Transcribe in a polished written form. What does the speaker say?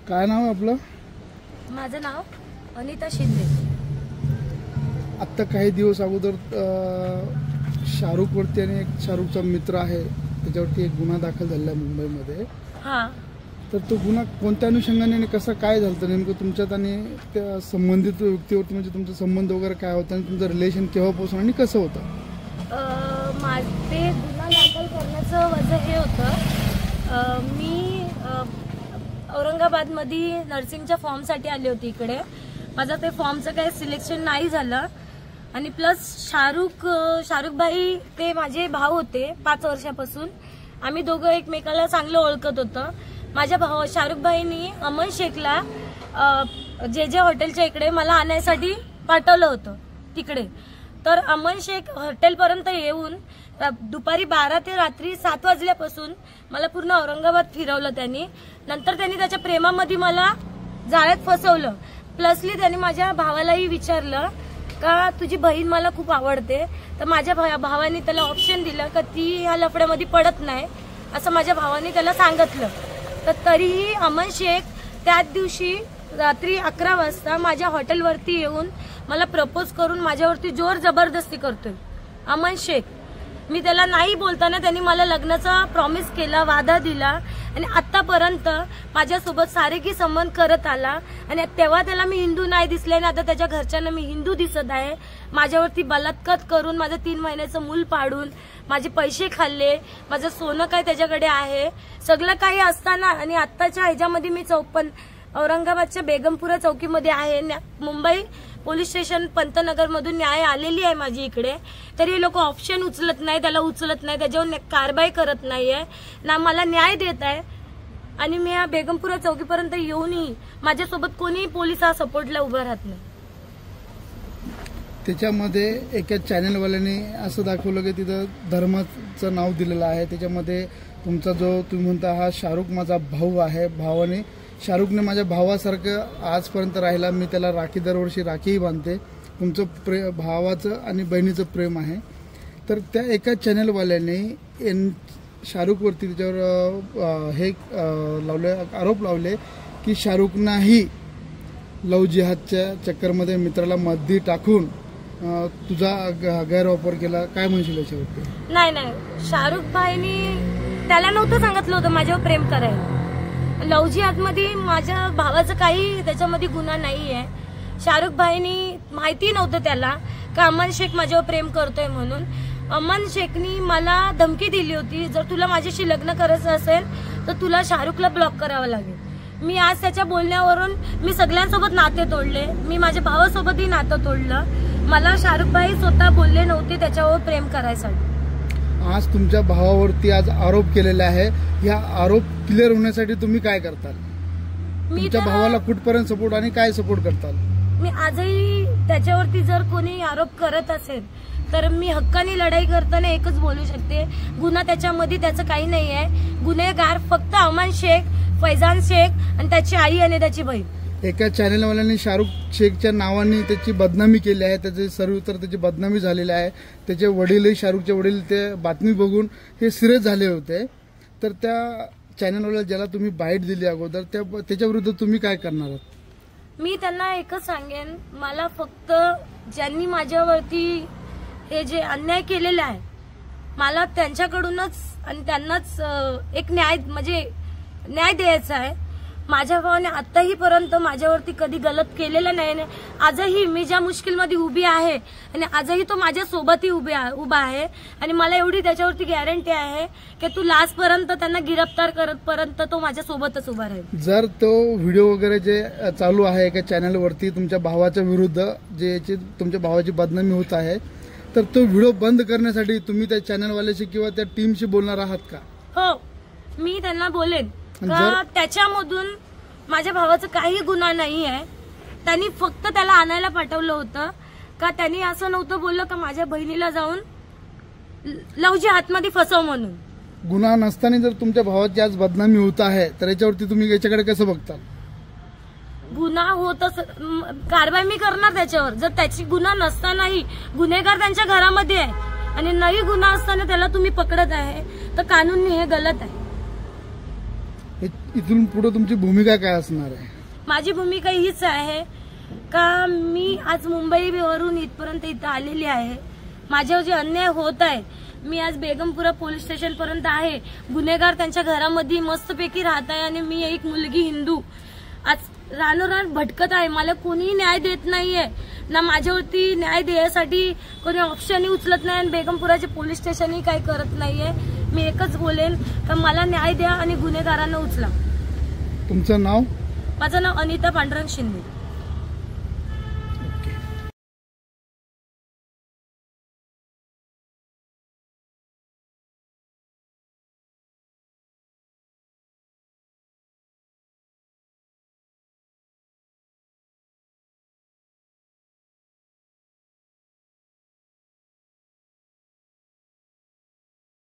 काय नाव आहे आपलं? माझं नाव अनिता शिंदे. आता काही दिवस अगोदर शाहरुख वरती आणि एक शाहरुखचा मित्र आहे त्याच्यावरती एक गुन्हा दाखल झाला मुंबईमध्ये. हां, तर तो गुन्हा कोणत्या अनुषंगाने आणि कसं काय झालं नेमकं तुमच्यात आणि त्या संबंधित व्यक्तीवरती, म्हणजे तुमचा संबंध वगैरे काय होता आणि तुमचं रिलेशन केव्हापासून आणि कसं होतं? ते गुन्हा दाखल करण्याचं वजह हे होतं, मी औरंगाबादमध्ये नर्सिंगच्या फॉर्मसाठी आले होते इकडे. माझं ते फॉर्मचं काही सिलेक्शन नाही झालं आणि प्लस शाहरुख भाई ते माझे भाऊ होते 5 वर्षापासून. आम्ही दोघं एकमेकाला चांगलं ओळखत होतं. माझ्या शाहरुख भाईनी अमन शेखला जे हॉटेलच्या इकडे मला आणायसाठी पाठवलं होतं तिकडे. तर अमन शेख हॉटेलपर्यंत येऊन दुपारी 12 ते रात्री 7 वाजल्यापासून मला पूर्ण औरंगाबाद फिरवलं त्यांनी. नंतर त्यांनी त्याच्या प्रेमामध्ये मला जाळ्यात फसवलं. प्लसली त्यांनी माझ्या भावालाही विचारलं का तुझी बहीण मला खूप आवडते. तर माझ्या भावाने त्याला ऑप्शन दिलं का ती ह्या लफड्यामध्ये पडत नाही असं माझ्या भावाने त्याला सांगितलं. तर तरीही अमन शेख त्याच दिवशी रात्री 11 वाजता माझ्या हॉटेलवरती येऊन मला प्रपोज करून माझ्यावरती जोर जबरदस्ती करतोय अमन शेख. मी त्याला नाही बोलताना त्यांनी मला लग्नाचा प्रॉमिस केला, वादा दिला आणि आतापर्यंत माझ्यासोबत सारेकी संबंध करत आला. आणि तेव्हा त्याला मी हिंदू नाही दिसले आणि आता त्याच्या घरच्यांना मी हिंदू दिसत आहे. माझ्यावरती बलात्कार करून माझं 3 महिन्याचं मूल पाडून माझे पैसे खाल्ले, माझं सोनं काय त्याच्याकडे आहे, सगळं काही असताना आणि आत्ताच्या ह्याच्यामध्ये मी औरंगाबादच्या बेगमपुरा चौकीमध्ये आहे. मुंबई पोलीस स्टेशन पंतनगर मधून न्याय आलेली आहे माझी इकडे. तरी लोक ऑप्शन उचलत नाही, त्याला उचलत नाही, त्याच्यावर कारवाई करत नाहीये ना, मला न्याय देत आहे. आणि मी या बेगमपुरा चौकीपर्यंत येऊनही माझ्यासोबत कोणी पोलीस सपोर्टला उभं राहत नाही. त्याच्यामध्ये एका चॅनलवाल्याने असं दाखवलं की तिथं धर्माचं नाव दिलेलं आहे. त्याच्यामध्ये तुमचा जो तुम्ही म्हणता हा शाहरुख माझा भाऊ आहे, भावाने शाहरुखने माझ्या भावासारखं आजपर्यंत राहिला, मी त्याला राखी दरवर्षी राखीही बांधते. तुमचं भावाचं आणि बहिणीचं प्रेम आहे. तर त्या एका चॅनलवाल्याने शाहरुखवरती त्याच्यावर हे लावले आरोप लावले की शाहरुखनाही लव जिहादच्या चक्करमध्ये मित्राला मधी टाकून तुझा गैरवापर केला. काय म्हणशील याच्यावरती? नाही, शाहरुख भाईनी त्याला नव्हतं सांगितलं होतं माझ्यावर प्रेम करायला. लव जिहादमध्ये माझ्या भावाचं काही त्याच्यामध्ये गुन्हा नाहीये. शाहरुख भाईनी माहिती नव्हतं त्याला का अमन शेख माझ्यावर प्रेम करतोय म्हणून. अमन शेखनी मला धमकी दिली होती, जर तुला माझ्याशी लग्न करायचं असेल तर तुला शाहरुखला ब्लॉक करावं लागेल. मी आज त्याच्या बोलण्यावरून मी सगळ्यांसोबत नाते तोडले, मी माझ्या भावासोबतही नातं तोडलं. मला शाहरुख भाई स्वतः बोलले नव्हते त्याच्यावर प्रेम करायसाठी. आज तुमच्या भावावरती आज आरोप केलेला आहे, या आरोप क्लिअर होण्यासाठी तुम्ही काय करताल? तुमच्या भावाला कुठपर्यंत सपोर्ट आणि काय सपोर्ट करताल? मी आजही त्याच्यावरती जर कोणी आरोप करत असेल तर मी हक्काने लढाई करताना एकच बोलू शकते, गुन्हा त्याच्यामध्ये त्याचं काही नाही आहे. गुन्हेगार फक्त अमन शेख, फैजान शेख आणि त्याची आई आणि त्याची बहीण. एका चॅनलवाल्याने शाहरुख शेखच्या नावाने त्याची बदनामी केली आहे, त्याचे सर्वत्र त्याची बदनामी झालेली आहे. त्याचे वडीलही, शाहरुखचे वडील ते बातमी बघून हे सिरियस झाले होते. तर त्या चॅनलवाला ज्याला तुम्ही बाईट दिली अगोदर त्याच्या विरुद्ध तुम्ही काय करणार आहात? मी त्यांना एकच सांगेन, मला फक्त ज्यांनी माझ्यावरती हे जे अन्याय केलेला आहे मला त्यांच्याकडूनच आणि त्यांनाच एक न्याय द्यायचा आहे. माझ्या भावाने आताही पर्यंत माझ्यावरती कधी गलत केलेलं नाही. आजही मी ज्या मुश्किलमध्ये उभी आहे आणि आजही तो माझ्या सोबतही उभा आहे आणि मला एवढी त्याच्यावरती गॅरंटी आहे की तू लास्ट पर्यंत त्यांना गिरफ्तार करत पर्यंत तो माझ्या सोबतच उभा राहील. जर तो व्हिडिओ वगैरे जे चालू आहे एका चॅनलवरती तुमच्या भावाच्या विरुद्ध जे तुमच्या भावाची बदनामी होत आहे, तर तो व्हिडिओ बंद करण्यासाठी तुम्ही त्या चॅनलवाल्याशी किंवा त्या टीमशी बोलणार आहात का? हो, मी त्यांना बोलेन का त्याच्यामधून माझ्या भावाचा काही गुन्हा नाही आहे. त्यांनी फक्त त्याला आणायला पाठवलं होतं का त्यांनी असं नव्हतं बोललं का माझ्या बहिणीला जाऊन लव जिहादमध्ये फसव म्हणून. गुन्हा नसताना जर तुमच्या भावाची आज बदनामी होत आहे तर याच्यावरती तुम्ही याच्याकडे कसं बघताल? गुन्हा होत कारवाई मी करणार त्याच्यावर. जर त्याची गुन्हा नसतानाही गुन्हेगार त्यांच्या घरामध्ये आहे आणि नाही गुन्हा असताना त्याला तुम्ही पकडत आहे तर कानून हे गलत आहे. इथून पुढे तुमची भूमिका काय असणार आहे? माझी भूमिका हीच आहे का मी आज मुंबईवरून इथपर्यंत इथं आलेली आहे. माझ्यावर जे अन्याय होत आहे, मी आज बेगमपुरा पोलीस स्टेशन पर्यंत आहे. गुन्हेगार त्यांच्या घरामध्ये मस्तपैकी राहत आहे आणि मी एक मुलगी हिंदू आज रानोरान भटकत आहे. मला कोणीही न्याय देत नाहीये ना, माझ्यावरती न्याय देण्यासाठी कोणी ऑप्शनही उचलत नाही आणि बेगमपुराचे पोलीस स्टेशनही काही करत नाहीये. मी एकच बोलेन का मला न्याय द्या आणि गुन्हेगारांना उचला. तुमचं नाव? माझं नाव अनिता पांडुरंग शिंदे.